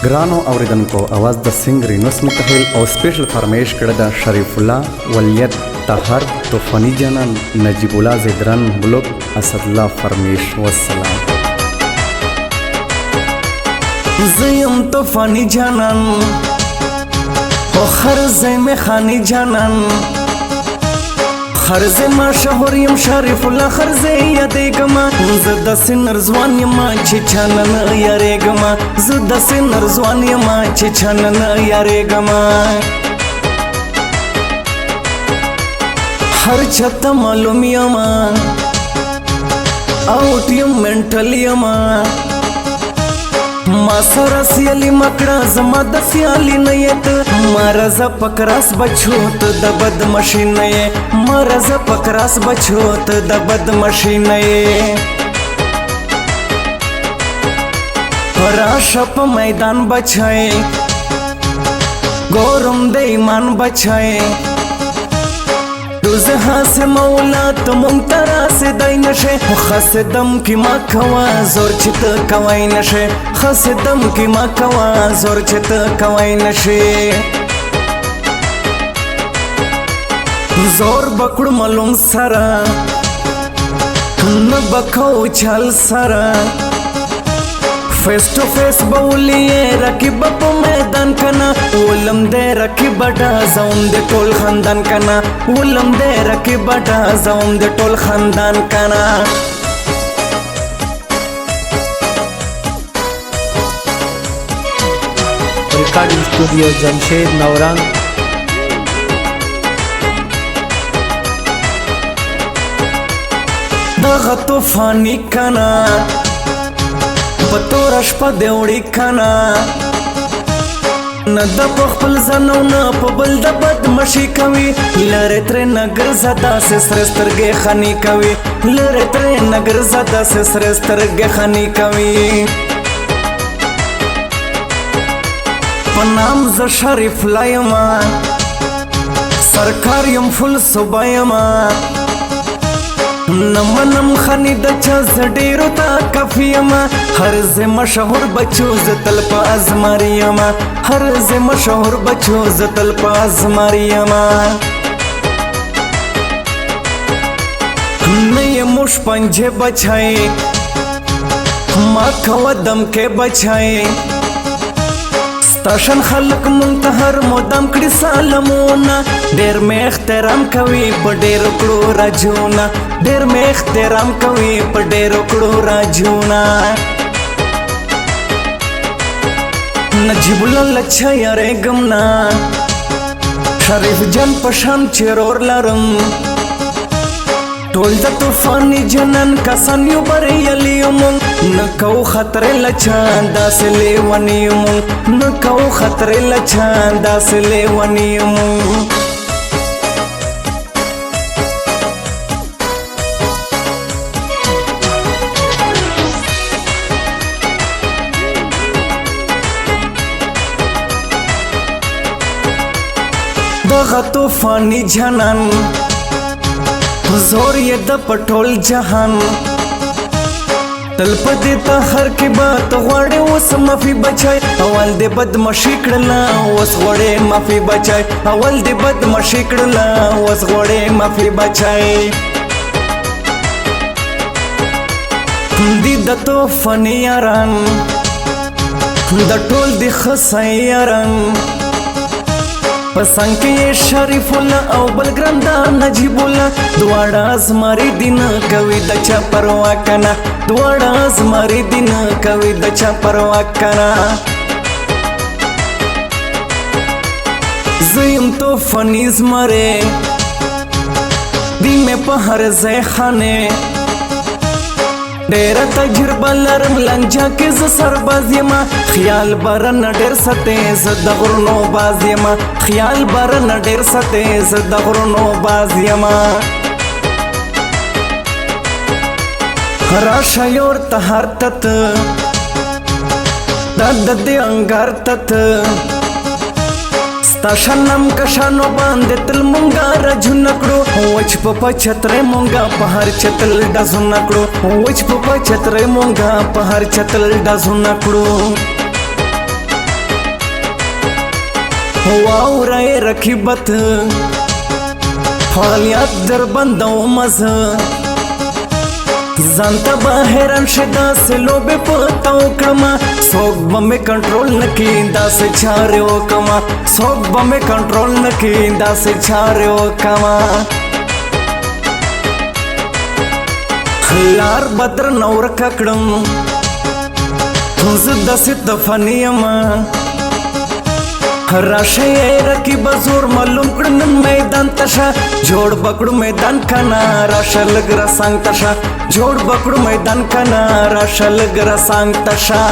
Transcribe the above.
ग्रानो اوریدونکو आवाज د سنگری نسمی تحیل او سپیشل فرمایش کړه د شریف الله ولیت طاهر توفانی جانان نجیب الله زیدران بلوک اسد الله فرمایش والسلام زیم توفانی جانان او خرزه میخانی جانان خرزه ما شهوریم شریف الله خرزه یادګما زد سنر ځوان یم چې چانن یارګما زد سنر ځوان یم چې چانن یارګما هر چاته معلوم یم اوټ یم منټل یم ما سره سیالی مکړه زما د سیالی نه یت مرز پکراس بچوت د بد مشینه مرز پکراس بچوت د بد مشینه راشه په میدان بچای ګورم د ایمان بچای روز هاس مولا تو مونترا سے دای نشه خسدم کی ما کوا زور چت کوي نشه خسدم کی ما کوا زور چت کوي نشه زور بکړ ملوم سرا نه بکاو چل سرا face to face बौलिए रकीब په मैदान कना ولم दे रकीब ډا زوم د ټول خاندان کنا ولم دے رकीब ډا زوم د ټول خاندان کنا रिकॉर्डिंग स्टूडियो जमशेद नवरंग दغه طوفانی کنا پتورش په دیوړی کنا نه د خپل زنو نه په بل د بد مشي کوي لره تر نګر زدا سسترګې خني کوي لره تر نګر زدا سسترګې خني کوي پنام ز شریف لایما سرکار یم فل صبایما نمنم خنی د چا زډیرو تا کفیما هر ز مشهور بچو زتل په ازمریما هر ز مشهور بچو زتل په ازمریما نه مش پنجه بچای ما کو دم کې بچای ستاشن خلق منتهر مودم کړي سلامونه ډېر مې احترام کوي په ډېر کړو راجونا ډېر مې احترام کوي په ډېر کړو راجونا نجیب الله لچا یاره ګمنا شریف جان پشان چرور لرم ټول د طوفانی جنن کسان یو بریالیوم نکو خطر لچان داس لیونیوم نکو خطر لچان داس لیونیوم دغه طوفانی جنن زور یہ د پټول جهان تل پدې ته هر کې بات غوړې وس مافي بچای اول دې بد مشي کړلا وس غوړې مافي بچای اول دې بد مشي کړلا وس غوړې مافي بچای دې د توفانی یاران د ټول د خسای یاران پسنګ کې شریف الله او بلګراندا نجیب الله دواړه زماري دین کوي د چا پروا کنه دواړه زماري دین کوي د چا پروا کنه زیم تو فنیز مره دی مې په هر ځای خانه ډېر تجربه لرم لنجا کې ز سرباز یم خیال برن ډېر ستې ز د غرونو باز یم خیال برن ډېر ستې ز د غرونو باز یم راشه یور ته هر تت د دې انګار تت ستاشنم کشانو باندې تل مونږه رجو نکړو وچ په پچترې مونږه په هر چتل ډزو نکړو وچ په پچترې مونږه په هر چتل ډزو نکړو वावराय रखीबत फळ्यात जर बंदाव मज जानता बाहेरन शेदा से लोबे पताओ कमा सोग बमे कंट्रोल नकी दास छारे ओ कमा सोग बमे कंट्रोल नकी दास छारे ओ कमा लार बद्र नवर ककडम तुझ दसित फनियमा राशे रकी बजूर मालूम कडन मैदान तशा जोड बकडू मैदान खाना राशा लगरा सांग तशा जोड बकडू मैदान खाना राशा लगरा सांग तशा